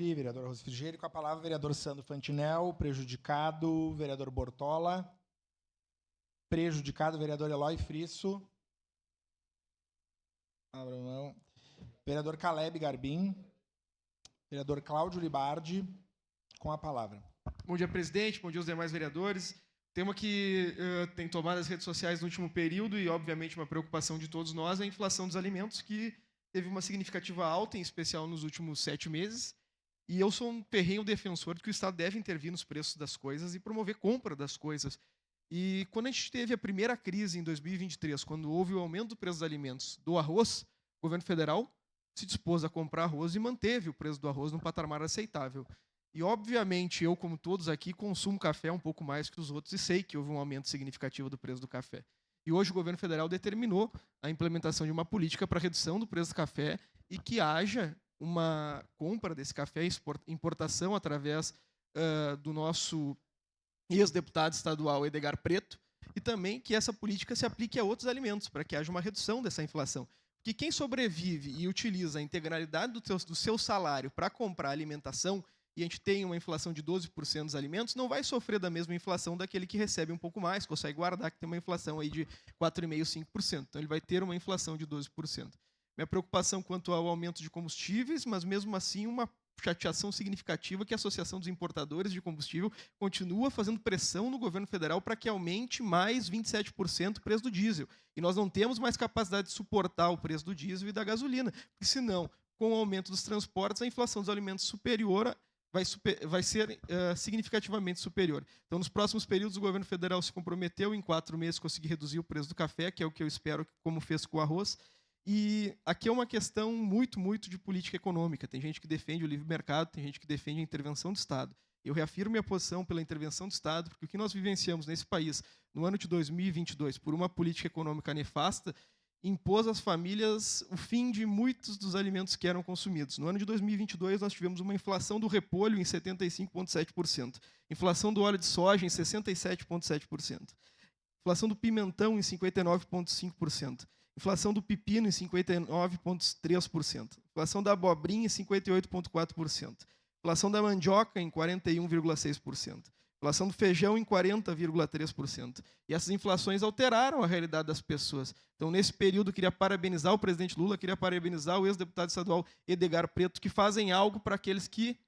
E vereador Rose Frigerio, com a palavra, vereador Sandro Fantinel, prejudicado, vereador Bortola, prejudicado, vereador Eloy Frisso, vereador Caleb Garbim, vereador Cláudio Libardi, com a palavra. Bom dia, presidente. Bom dia aos demais vereadores. Tema que tem tomado as redes sociais no último período e, obviamente, uma preocupação de todos nós é a inflação dos alimentos, que teve uma significativa alta, em especial nos últimos 7 meses. E eu sou um ferrenho defensor de que o Estado deve intervir nos preços das coisas e promover compra das coisas. E quando a gente teve a primeira crise em 2023, quando houve o aumento do preço dos alimentos do arroz, o governo federal se dispôs a comprar arroz e manteve o preço do arroz num patamar aceitável. E, obviamente, eu, como todos aqui, consumo café um pouco mais que os outros e sei que houve um aumento significativo do preço do café. E hoje o governo federal determinou a implementação de uma política para redução do preço do café e que haja uma compra desse café, importação através do nosso ex-deputado estadual Edgar Preto, e também que essa política se aplique a outros alimentos, para que haja uma redução dessa inflação. Porque quem sobrevive e utiliza a integralidade do seu salário para comprar alimentação, e a gente tem uma inflação de 12% dos alimentos, não vai sofrer da mesma inflação daquele que recebe um pouco mais, consegue guardar, que tem uma inflação aí de 4,5%, 5%. Então, ele vai ter uma inflação de 12%. Minha preocupação quanto ao aumento de combustíveis, mas mesmo assim uma chateação significativa que a Associação dos Importadores de Combustível continua fazendo pressão no governo federal para que aumente mais 27% o preço do diesel. E nós não temos mais capacidade de suportar o preço do diesel e da gasolina, porque senão, com o aumento dos transportes, a inflação dos alimentos superior vai ser significativamente superior. Então, nos próximos períodos, o governo federal se comprometeu em 4 meses conseguir reduzir o preço do café, que é o que eu espero, como fez com o arroz. E aqui é uma questão muito, muito de política econômica. Tem gente que defende o livre mercado, tem gente que defende a intervenção do Estado. Eu reafirmo minha posição pela intervenção do Estado, porque o que nós vivenciamos nesse país no ano de 2022, por uma política econômica nefasta, impôs às famílias o fim de muitos dos alimentos que eram consumidos. No ano de 2022, nós tivemos uma inflação do repolho em 75,7%, inflação do óleo de soja em 67,7%, inflação do pimentão em 59,5%, inflação do pepino em 59,3%, inflação da abobrinha em 58,4%, inflação da mandioca em 41,6%, inflação do feijão em 40,3%. E essas inflações alteraram a realidade das pessoas. Então, nesse período, eu queria parabenizar o presidente Lula, queria parabenizar o ex-deputado estadual Edgar Preto, que fazem algo para aqueles que,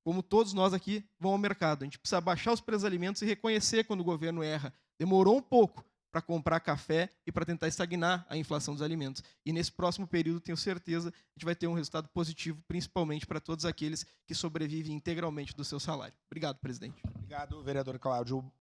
como todos nós aqui, vão ao mercado. A gente precisa baixar os preços dos alimentos e reconhecer quando o governo erra. Demorou um pouco para comprar café e para tentar estagnar a inflação dos alimentos. E nesse próximo período, tenho certeza, a gente vai ter um resultado positivo, principalmente para todos aqueles que sobrevivem integralmente do seu salário. Obrigado, presidente. Obrigado, vereador Cláudio.